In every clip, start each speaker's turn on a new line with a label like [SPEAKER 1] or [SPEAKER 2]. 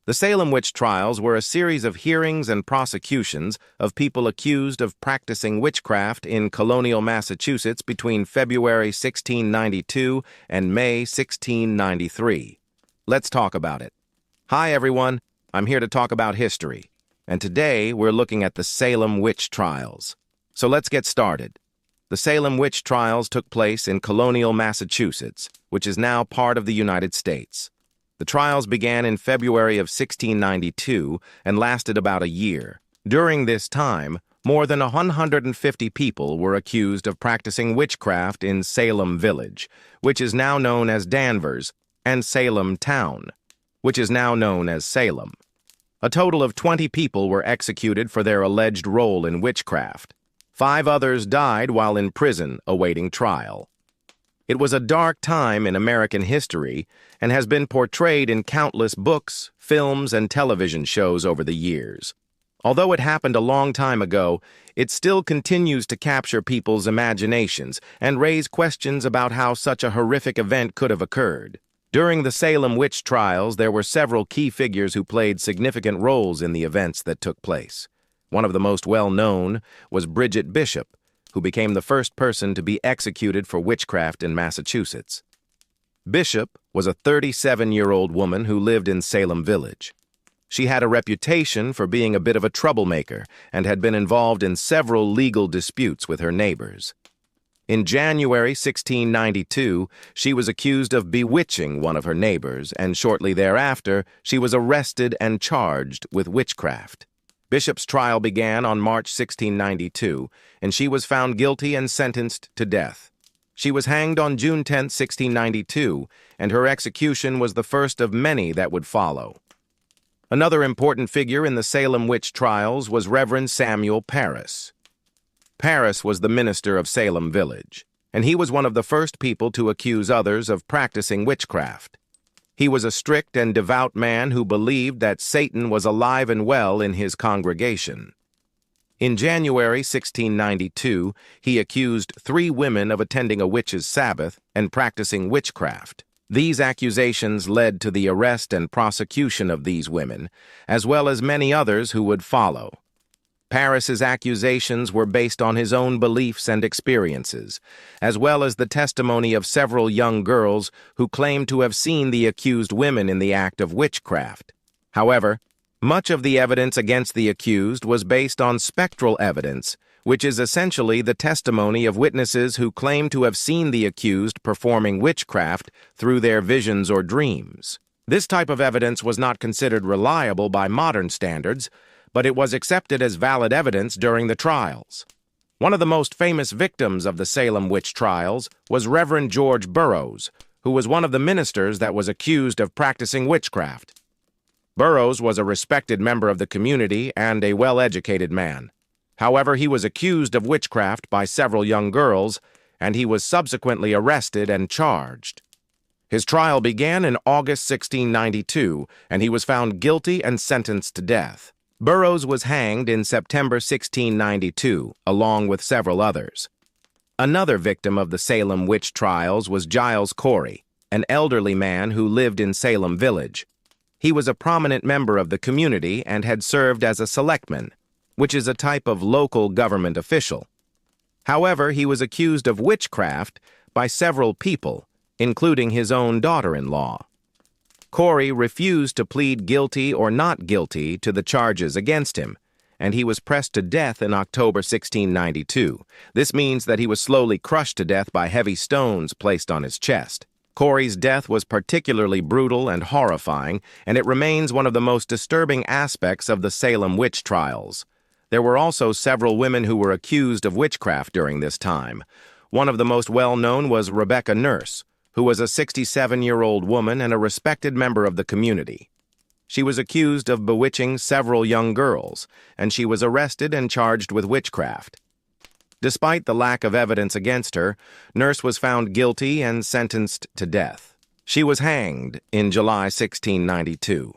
[SPEAKER 1] The Salem Witch Trials were a series of hearings and prosecutions of people accused of practicing witchcraft in colonial Massachusetts between February 1692 and May 1693. Let's talk about it. Hi, everyone. I'm here to talk about history. And today, we're looking at the Salem Witch Trials. So let's get started. The Salem Witch Trials took place in colonial Massachusetts, which is now part of the United States. The trials began in February of 1692 and lasted about a year. During this time, more than 150 people were accused of practicing witchcraft in Salem Village, which is now known as Danvers, and Salem Town, which is now known as Salem. A total of 20 people were executed for their alleged role in witchcraft. 5 others died while in prison awaiting trial. It was a dark time in American history and has been portrayed in countless books, films, and television shows over the years. Although it happened a long time ago, it still continues to capture people's imaginations and raise questions about how such a horrific event could have occurred. During the Salem Witch Trials, there were several key figures who played significant roles in the events that took place. One of the most well-known was Bridget Bishop, who became the first person to be executed for witchcraft in Massachusetts. Bishop was a 37-year-old woman who lived in Salem Village. She had a reputation for being a bit of a troublemaker and had been involved in several legal disputes with her neighbors. In January 1692, she was accused of bewitching one of her neighbors, and shortly thereafter, she was arrested and charged with witchcraft. Bishop's trial began on March 1692, and she was found guilty and sentenced to death. She was hanged on June 10, 1692, and her execution was the first of many that would follow. Another important figure in the Salem Witch Trials was Reverend Samuel Parris. Parris was the minister of Salem Village, and he was one of the first people to accuse others of practicing witchcraft. He was a strict and devout man who believed that Satan was alive and well in his congregation. In January 1692, he accused 3 women of attending a witch's Sabbath and practicing witchcraft. These accusations led to the arrest and prosecution of these women, as well as many others who would follow. Parris's accusations were based on his own beliefs and experiences, as well as the testimony of several young girls who claimed to have seen the accused women in the act of witchcraft. However, much of the evidence against the accused was based on spectral evidence, which is essentially the testimony of witnesses who claim to have seen the accused performing witchcraft through their visions or dreams. This type of evidence was not considered reliable by modern standards, but it was accepted as valid evidence during the trials. One of the most famous victims of the Salem Witch Trials was Reverend George Burroughs, who was one of the ministers that was accused of practicing witchcraft. Burroughs was a respected member of the community and a well-educated man. However, he was accused of witchcraft by several young girls, and he was subsequently arrested and charged. His trial began in August 1692, and he was found guilty and sentenced to death. Burroughs was hanged in September 1692, along with several others. Another victim of the Salem Witch Trials was Giles Corey, an elderly man who lived in Salem Village. He was a prominent member of the community and had served as a selectman, which is a type of local government official. However, he was accused of witchcraft by several people, including his own daughter-in-law. Corey refused to plead guilty or not guilty to the charges against him, and he was pressed to death in October 1692. This means that he was slowly crushed to death by heavy stones placed on his chest. Corey's death was particularly brutal and horrifying, and it remains one of the most disturbing aspects of the Salem Witch Trials. There were also several women who were accused of witchcraft during this time. One of the most well-known was Rebecca Nurse, who was a 67-year-old woman and a respected member of the community. She was accused of bewitching several young girls, and she was arrested and charged with witchcraft. Despite the lack of evidence against her, Nurse was found guilty and sentenced to death. She was hanged in July 1692.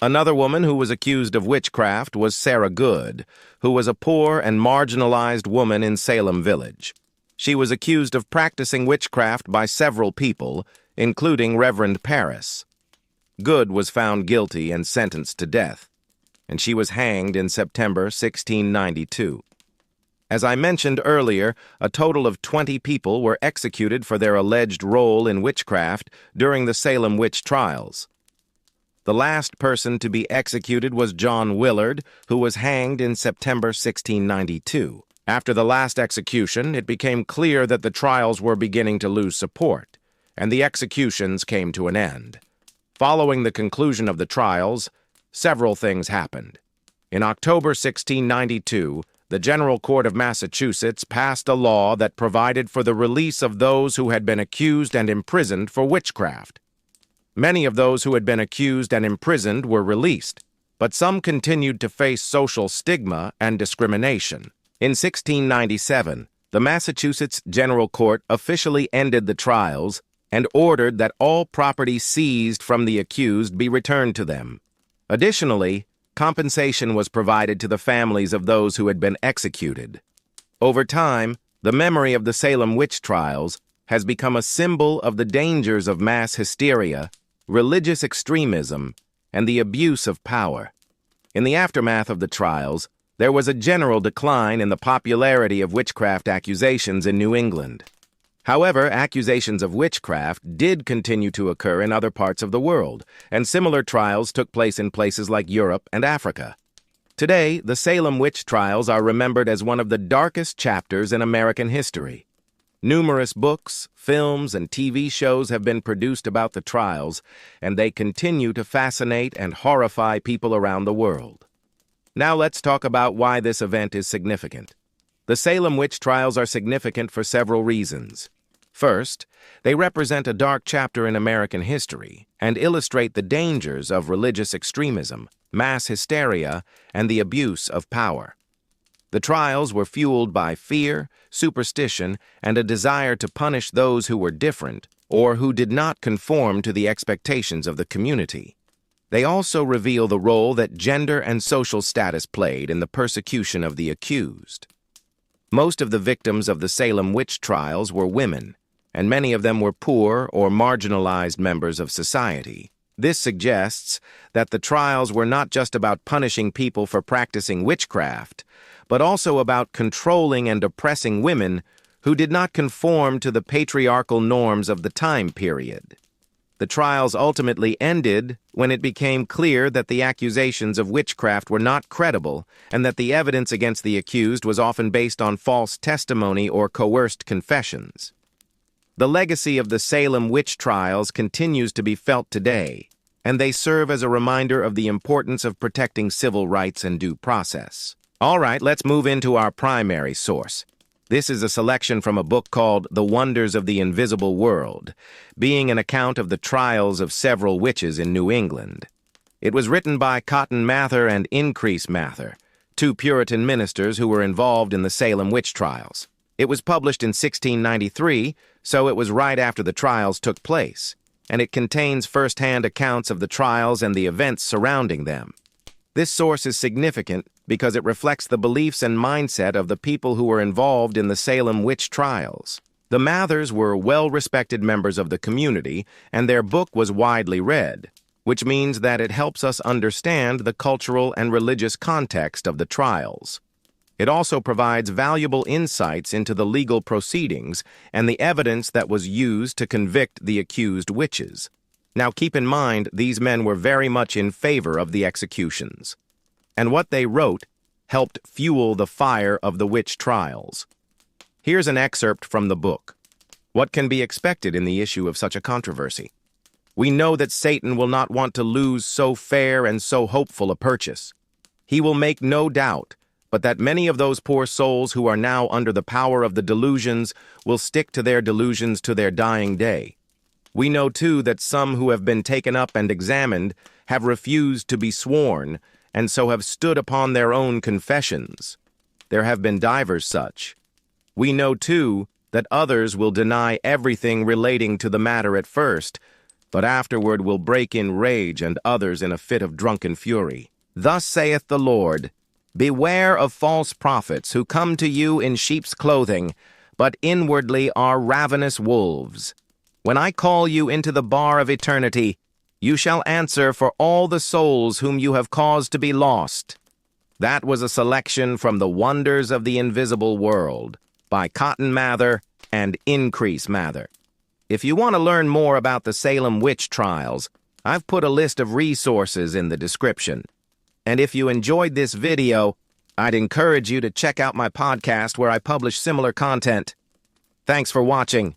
[SPEAKER 1] Another woman who was accused of witchcraft was Sarah Good, who was a poor and marginalized woman in Salem Village. She was accused of practicing witchcraft by several people, including Reverend Parris. Good was found guilty and sentenced to death, and she was hanged in September 1692. As I mentioned earlier, a total of 20 people were executed for their alleged role in witchcraft during the Salem Witch Trials. The last person to be executed was John Willard, who was hanged in September 1692. After the last execution, it became clear that the trials were beginning to lose support, and the executions came to an end. Following the conclusion of the trials, several things happened. In October 1692, the General Court of Massachusetts passed a law that provided for the release of those who had been accused and imprisoned for witchcraft. Many of those who had been accused and imprisoned were released, but some continued to face social stigma and discrimination. In 1697, the Massachusetts General Court officially ended the trials and ordered that all property seized from the accused be returned to them. Additionally, compensation was provided to the families of those who had been executed. Over time, the memory of the Salem Witch Trials has become a symbol of the dangers of mass hysteria, religious extremism, and the abuse of power. In the aftermath of the trials, there was a general decline in the popularity of witchcraft accusations in New England. However, accusations of witchcraft did continue to occur in other parts of the world, and similar trials took place in places like Europe and Africa. Today, the Salem Witch Trials are remembered as one of the darkest chapters in American history. Numerous books, films, and TV shows have been produced about the trials, and they continue to fascinate and horrify people around the world. Now let's talk about why this event is significant. The Salem Witch Trials are significant for several reasons. First, they represent a dark chapter in American history and illustrate the dangers of religious extremism, mass hysteria, and the abuse of power. The trials were fueled by fear, superstition, and a desire to punish those who were different or who did not conform to the expectations of the community. They also reveal the role that gender and social status played in the persecution of the accused. Most of the victims of the Salem Witch Trials were women, and many of them were poor or marginalized members of society. This suggests that the trials were not just about punishing people for practicing witchcraft, but also about controlling and oppressing women who did not conform to the patriarchal norms of the time period. The trials ultimately ended when it became clear that the accusations of witchcraft were not credible and that the evidence against the accused was often based on false testimony or coerced confessions. The legacy of the Salem Witch Trials continues to be felt today, and they serve as a reminder of the importance of protecting civil rights and due process. All right, let's move into our primary source. This is a selection from a book called The Wonders of the Invisible World, being an account of the trials of several witches in New England. It was written by Cotton Mather and Increase Mather, two Puritan ministers who were involved in the Salem Witch Trials. It was published in 1693, so it was right after the trials took place, and it contains first-hand accounts of the trials and the events surrounding them. This source is significant because it reflects the beliefs and mindset of the people who were involved in the Salem Witch Trials. The Mathers were well-respected members of the community, and their book was widely read, which means that it helps us understand the cultural and religious context of the trials. It also provides valuable insights into the legal proceedings and the evidence that was used to convict the accused witches. Now keep in mind, these men were very much in favor of the executions, and what they wrote helped fuel the fire of the witch trials. Here's an excerpt from the book. What can be expected in the issue of such a controversy? We know that Satan will not want to lose so fair and so hopeful a purchase. He will make no doubt, but that many of those poor souls who are now under the power of the delusions will stick to their delusions to their dying day. We know, too, that some who have been taken up and examined have refused to be sworn, and so have stood upon their own confessions. There have been divers such. We know, too, that others will deny everything relating to the matter at first, but afterward will break in rage, and others in a fit of drunken fury. Thus saith the Lord, Beware of false prophets who come to you in sheep's clothing, but inwardly are ravenous wolves. When I call you into the bar of eternity, You shall answer for all the souls whom you have caused to be lost. That was a selection from The Wonders of the Invisible World by Cotton Mather and Increase Mather. If you want to learn more about the Salem Witch Trials, I've put a list of resources in the description. And if you enjoyed this video, I'd encourage you to check out my podcast where I publish similar content. Thanks for watching.